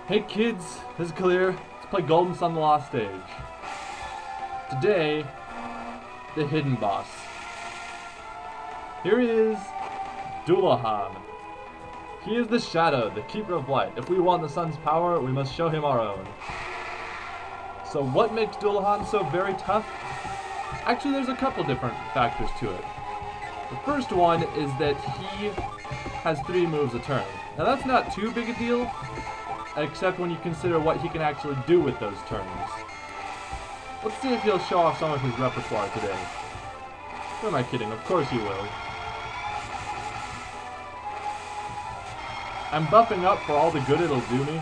Hey kids, this is Clear. Let's play Golden Sun the Lost Stage. Today, the hidden boss. Here is Dullahan. He is the Shadow, the Keeper of Light. If we want the sun's power, we must show him our own. So what makes Dullahan so very tough? Actually, there's a couple different factors to it. The first one is that he has 3 moves a turn. Now that's not too big a deal, except when you consider what he can actually do with those turns. Let's see if he'll show off some of his repertoire today. Who am I kidding? Of course he will. I'm buffing up for all the good it'll do me.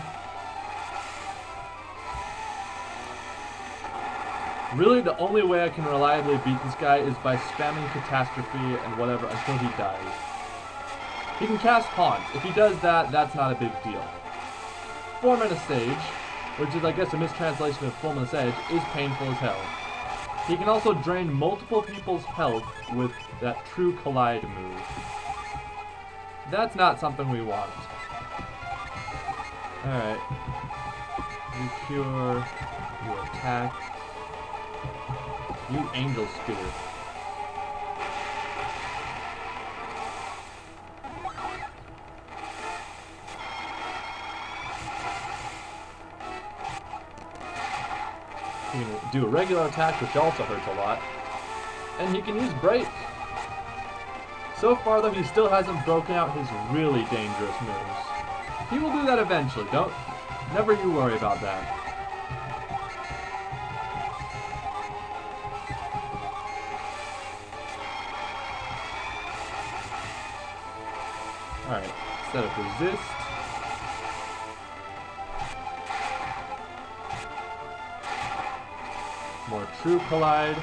Really, the only way I can reliably beat this guy is by spamming Catastrophe and whatever until he dies. He can cast Haunt. If he does that, that's not a big deal. 4-mana Sage, which is I guess a mistranslation of Full-mana Sage, is painful as hell. He can also drain multiple people's health with that True Collide move. That's not something we want. Alright. You cure, you attack, you Angel Spear. He can do a regular attack, which also hurts a lot. And he can use Break. So far, though, he still hasn't broken out his really dangerous moves. He will do that eventually, never you worry about that. Alright, set up Resist. More True Collide.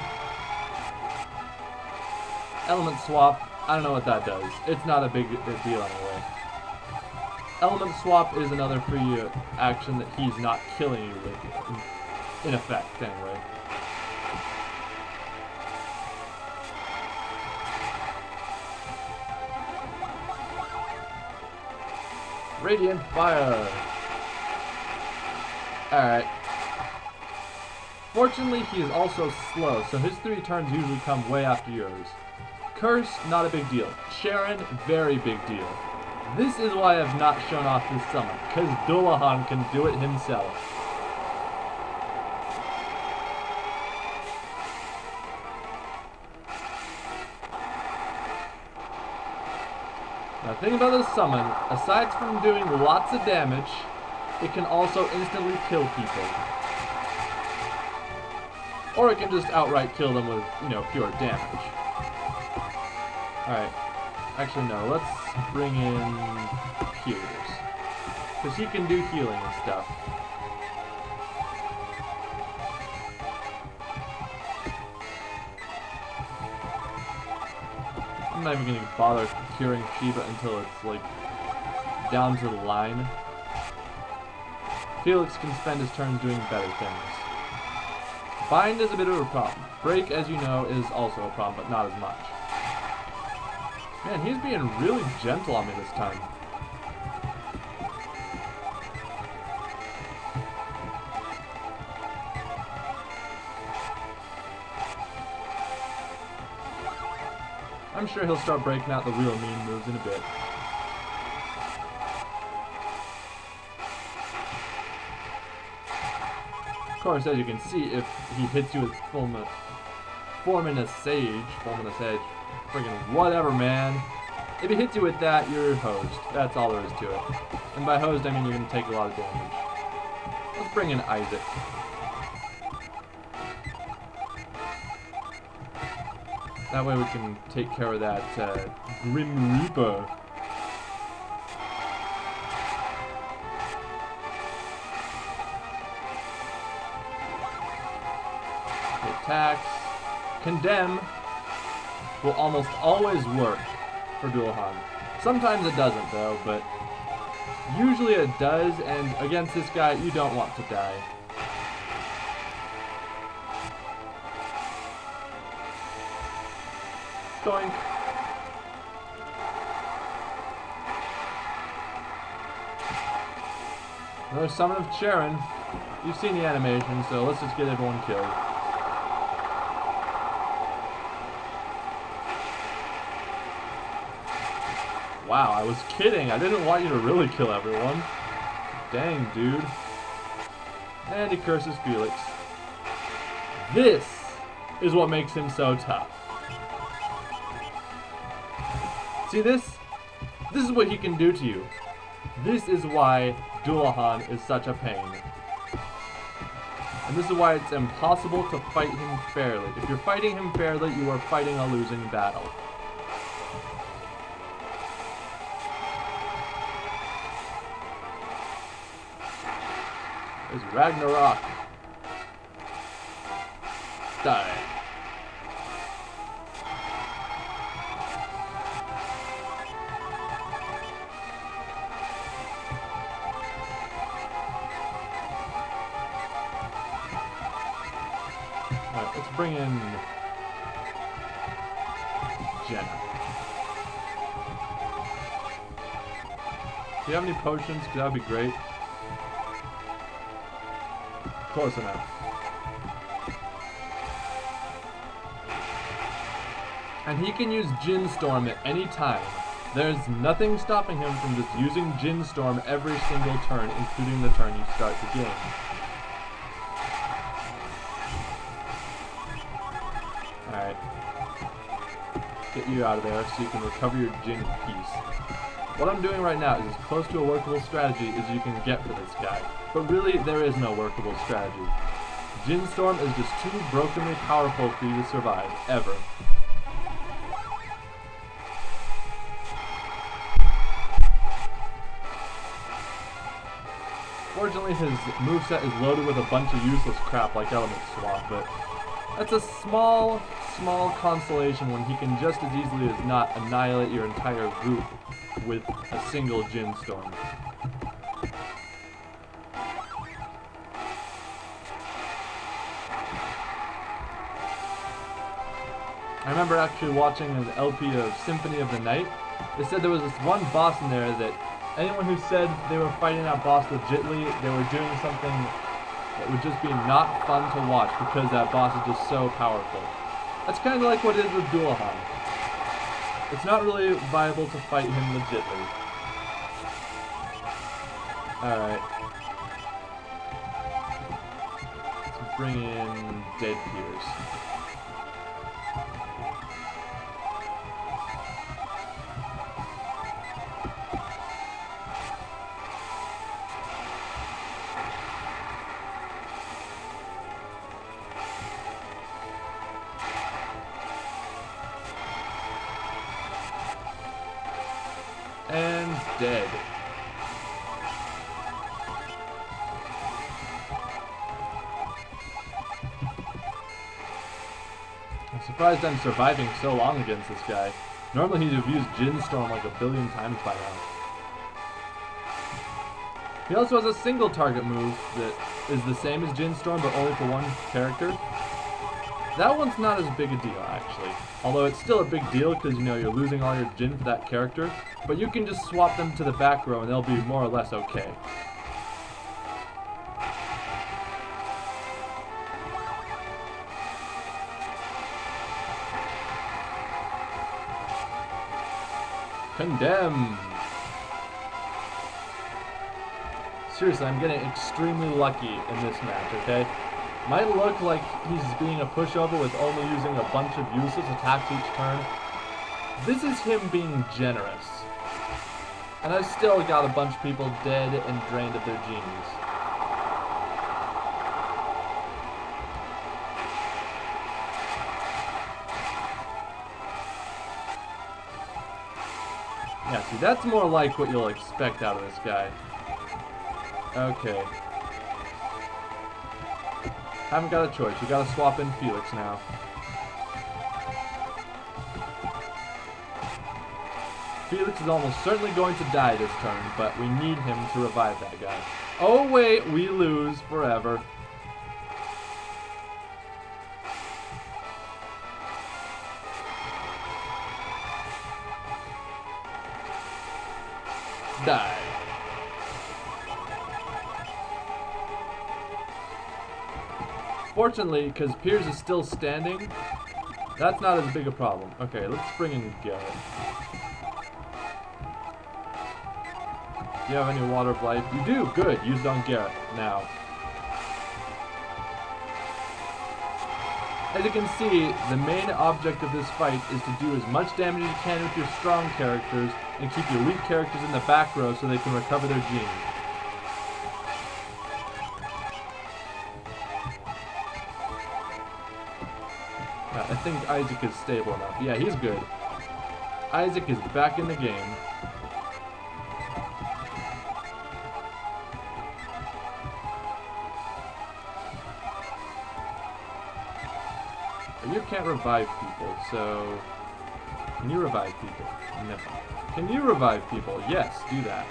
Element Swap, I don't know what that does. It's not a big deal anyway. Element Swap is another free action that he's not killing you with, in effect, anyway. Radiant Fire! Alright. Fortunately, he is also slow, so his 3 turns usually come way after yours. Curse, not a big deal. Sharon, very big deal. This is why I have not shown off this summon, because Dullahan can do it himself. Now, the thing about this summon, aside from doing lots of damage, it can also instantly kill people. Or it can just outright kill them with, pure damage. Alright. Actually, no. Let's bring in healers. Because he can do healing and stuff. I'm not even going to bother curing Shiba until it's, like, down to the line. Felix can spend his turns doing better things. Bind is a bit of a problem. Break, as you know, is also a problem, but not as much. Man, he's being really gentle on me this time. I'm sure he'll start breaking out the real mean moves in a bit. Of course, as you can see, if he hits you with Full-mana Sage, friggin' whatever, man. If he hits you with that, you're hosed. That's all there is to it. And by hosed, I mean you're going to take a lot of damage. Let's bring in Isaac. That way we can take care of that Grim Reaper. Attacks. Condemn will almost always work for Dullahan. Sometimes it doesn't though, but usually it does, and against this guy you don't want to die. Doink. Another summon of Charon. You've seen the animation, so let's just get everyone killed. Wow, I was kidding. I didn't want you to really kill everyone. Dang, dude. And he curses Felix. This is what makes him so tough. See this? This is what he can do to you. This is why Dullahan is such a pain. And this is why it's impossible to fight him fairly. If you're fighting him fairly, you are fighting a losing battle. There's Ragnarok. Die. Alright, let's bring in Jenna. Do you have any potions? Because that would be great. Close enough. And he can use Jin Storm at any time. There's nothing stopping him from just using Jin Storm every single turn, including the turn you start the game. Alright. Get you out of there so you can recover your Jin in peace. What I'm doing right now is as close to a workable strategy as you can get for this guy. But really, there is no workable strategy. Jin Storm is just too brokenly powerful for you to survive, ever. Fortunately, his moveset is loaded with a bunch of useless crap like Element Swap, but that's a small consolation when he can just as easily as not annihilate your entire group with a single Jin Storm. I remember actually watching an LP of Symphony of the Night. They said there was this one boss in there that anyone who said they were fighting that boss legitly, they were doing something that would just be not fun to watch because that boss is just so powerful. That's kind of like what it is with Dullahan. It's not really viable to fight him legitly. Alright. Let's bring in Dead Tears. And dead. I'm surprised I'm surviving so long against this guy. Normally he'd have used Jin Storm like a billion times by now. He also has a single target move that is the same as Jin Storm but only for one character. That one's not as big a deal, actually. Although it's still a big deal because, you know, you're losing all your Jin for that character. But you can just swap them to the back row and they'll be more or less okay. Condemned! Seriously, I'm getting extremely lucky in this match, okay? Might look like he's being a pushover with only using a bunch of useless attacks each turn. This is him being generous. And I've still got a bunch of people dead and drained of their genies. Yeah, see, that's more like what you'll expect out of this guy. Okay. Haven't got a choice. You gotta swap in Felix now. Felix is almost certainly going to die this turn, but we need him to revive that guy. Oh wait, we lose forever. Die. Fortunately, because Piers is still standing, that's not as big a problem. Okay, let's bring in Garrett. Do you have any Water of Life? You do! Good! Use it on Garrett now. As you can see, the main object of this fight is to do as much damage as you can with your strong characters and keep your weak characters in the back row so they can recover their genie. I think Isaac is stable enough. Yeah, he's good. Isaac is back in the game. You can't revive people, so... Can you revive people? No. Can you revive people? Yes, do that.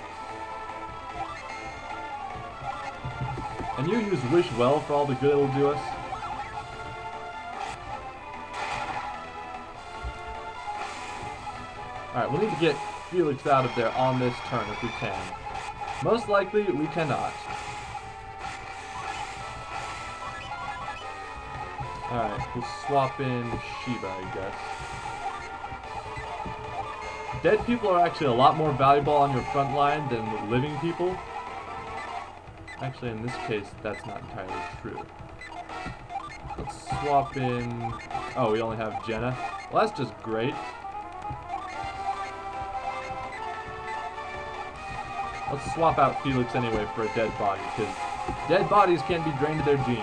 And you use Wish Well for all the good it'll do us? Alright, we'll need to get Felix out of there on this turn if we can. Most likely, we cannot. Alright, we'll swap in Shiva, I guess. Dead people are actually a lot more valuable on your front line than living people. Actually, in this case, that's not entirely true. Let's swap in... Oh, we only have Jenna. Well, that's just great. Let's swap out Felix anyway for a dead body, because dead bodies can be drained of their genie.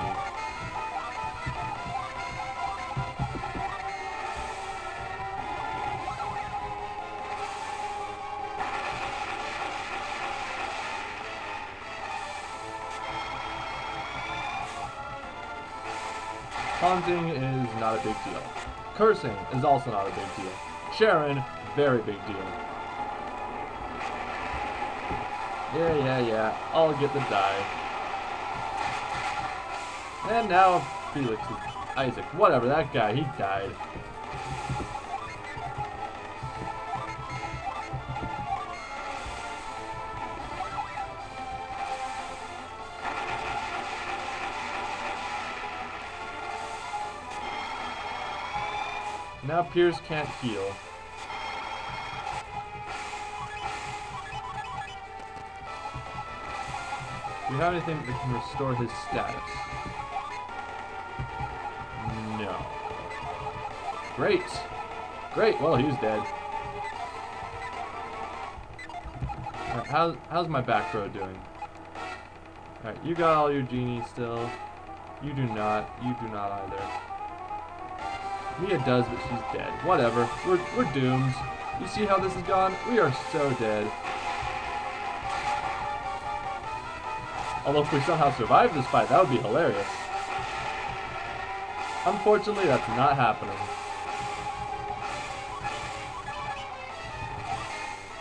Taunting is not a big deal. Cursing is also not a big deal. Sharon, very big deal. Yeah. I'll get the die. And now Felix is Isaac. Whatever, that guy, he died. Now Piers can't heal. Do we have anything that can restore his status? No. Great! Great, well he's dead. Alright, how's my back row doing? Alright, you got all your genie still. You do not. You do not either. Mia does, but she's dead. Whatever. We're doomed. You see how this has gone? We are so dead. Although if we somehow survive this fight, that would be hilarious. Unfortunately, that's not happening.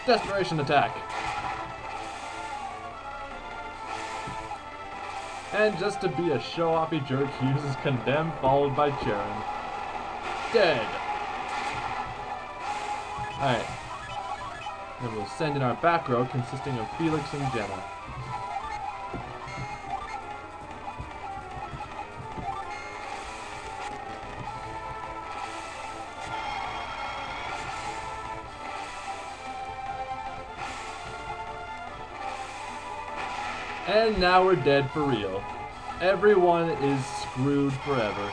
Desperation attack. And just to be a show-offy jerk, he uses Condemn followed by Charon. Dead. Alright. Then we'll send in our back row consisting of Felix and Jenna. And now we're dead for real. Everyone is screwed forever.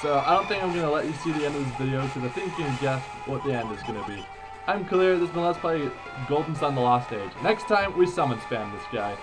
So I don't think I'm going to let you see the end of this video because I think you can guess what the end is going to be. I'm Clear, this has been Let's Play Golden Sun The Lost Age. Next time, we summon spam this guy.